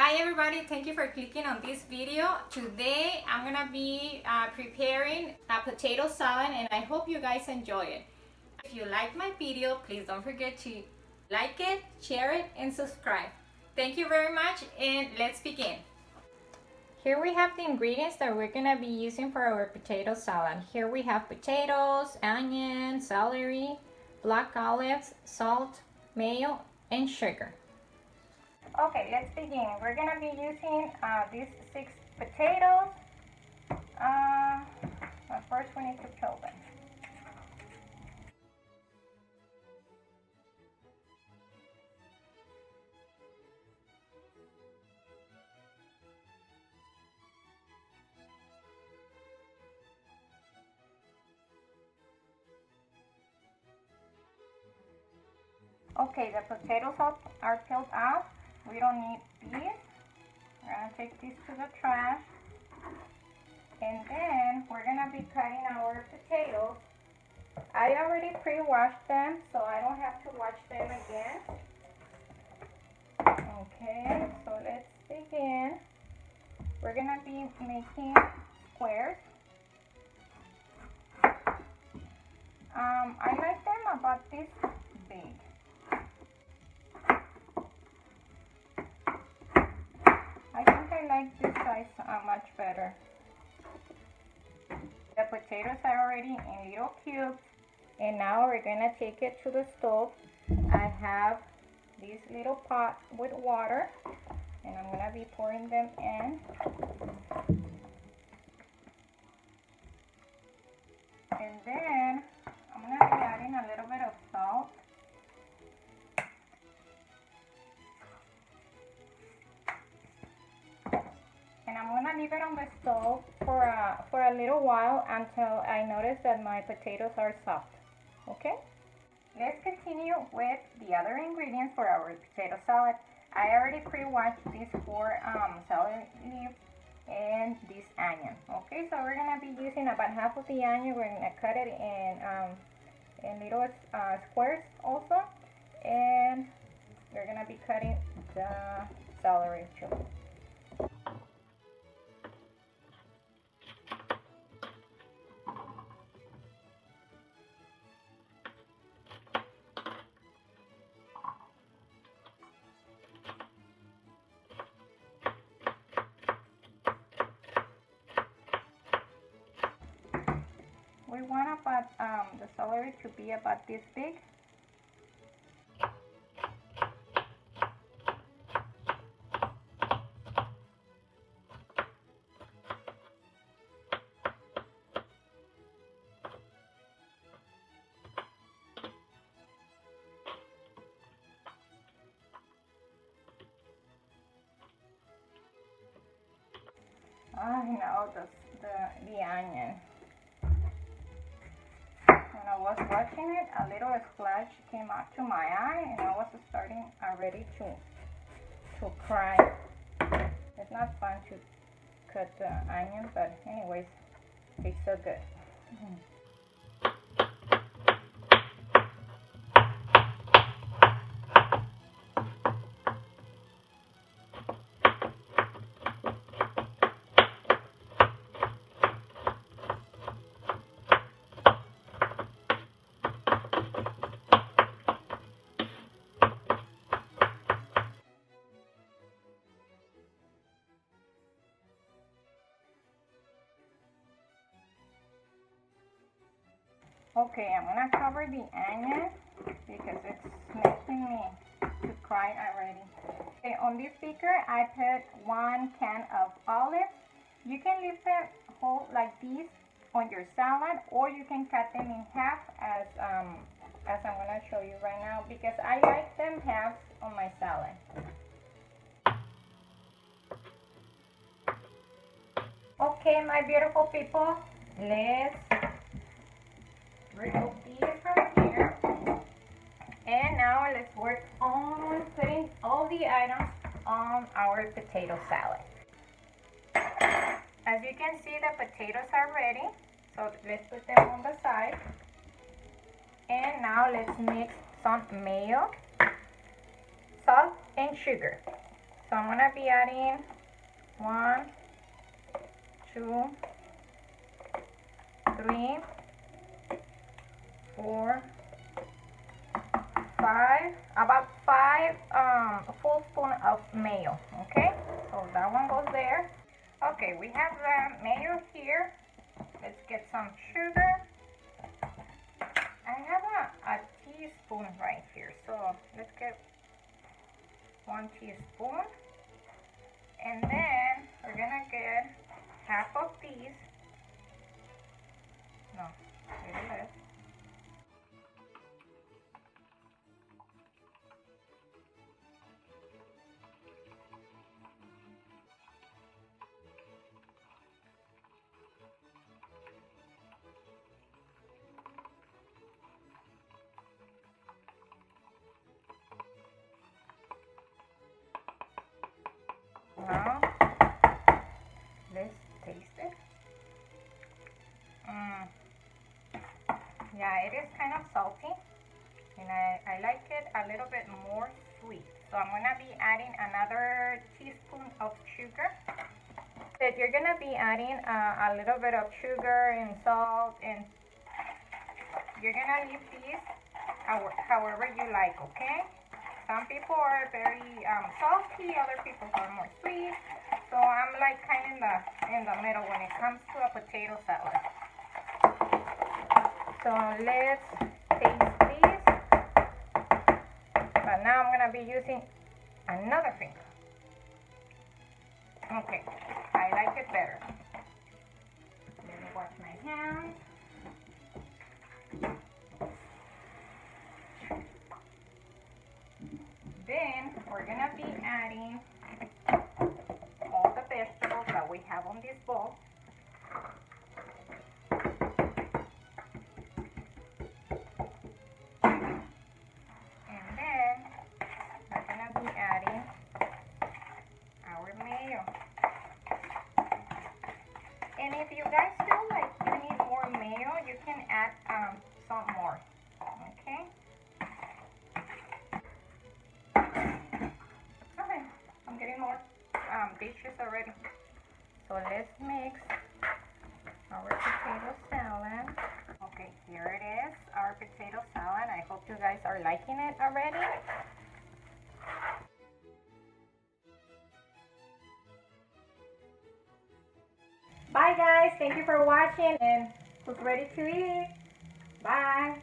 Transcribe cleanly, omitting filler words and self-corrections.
Hi everybody, thank you for clicking on this video. Today I'm gonna be preparing a potato salad and I hope you guys enjoy it. If you like my video, please don't forget to like it, share it, and subscribe. Thank you very much and let's begin. Here we have the ingredients that we're gonna be using for our potato salad. Here we have potatoes, onion, celery, black olives, salt, mayo, and sugar. Okay, let's begin. We're gonna be using these 6 potatoes. But first we need to peel them. Okay, the potatoes are peeled off. We don't need these. We're gonna take these to the trash. And then we're gonna be cutting our potatoes. I already pre-washed them, so I don't have to wash them again. Okay, so let's begin. We're gonna be making squares. I like them about this big. I think I like this size much better. The potatoes are already in little cubes, and now we're gonna take it to the stove. I have this little pot with water, and I'm gonna be pouring them in. And then I'm gonna be adding a little bit of salt. And I'm gonna leave it on the stove for a little while until I notice that my potatoes are soft. Okay? Let's continue with the other ingredients for our potato salad. I already pre-washed these 4 celery leaves and this onion. Okay, so we're gonna be using about half of the onion. We're gonna cut it in little squares also, and we're gonna be cutting the celery too. We want about the celery to be about this big. I know the onion. When I was watching it, a little splash came out to my eye, and I was starting already to cry. It's not fun to cut the onion, but anyways, it's so good. Okay, I'm gonna cover the onion because it's making me to cry already. Okay, on this beaker I put 1 can of olives. You can leave them whole like these on your salad, or you can cut them in half as I'm gonna show you right now, because I like them half on my salad. Okay, my beautiful people, let's remove these from here, and now let's work on putting all the items on our potato salad. As you can see, the potatoes are ready, so let's put them on the side. And now let's mix some mayo, salt, and sugar. So I'm gonna be adding 1, 2, 3, 4, 5, about 5 full spoon of mayo. Okay, so that one goes there. Okay, we have the mayo here. Let's get some sugar. I have a teaspoon right here, so let's get 1 teaspoon. And then we're gonna get half of these. No, a little less. Now, let's taste it. Yeah, it is kind of salty, and I like it a little bit more sweet. So I'm gonna be adding another teaspoon of sugar. That you're gonna be adding a little bit of sugar and salt, and you're gonna leave these however you like, okay? Some people are very salty, other people are more sweet. So I'm like kind of in the middle when it comes to a potato salad. So let's taste these. But now I'm gonna be using another finger. Okay, I like it better. Let me wash my hands. Then we're gonna be adding all the vegetables that we have on this bowl. And then we're gonna be adding our mayo. And if you guys feel like you need more mayo, you can add some more. Okay? Okay, I'm getting more dishes already. So let's mix our potato salad. Okay, here it is, our potato salad. I hope you guys are liking it already. Bye guys, thank you for watching, and who's ready to eat? Bye.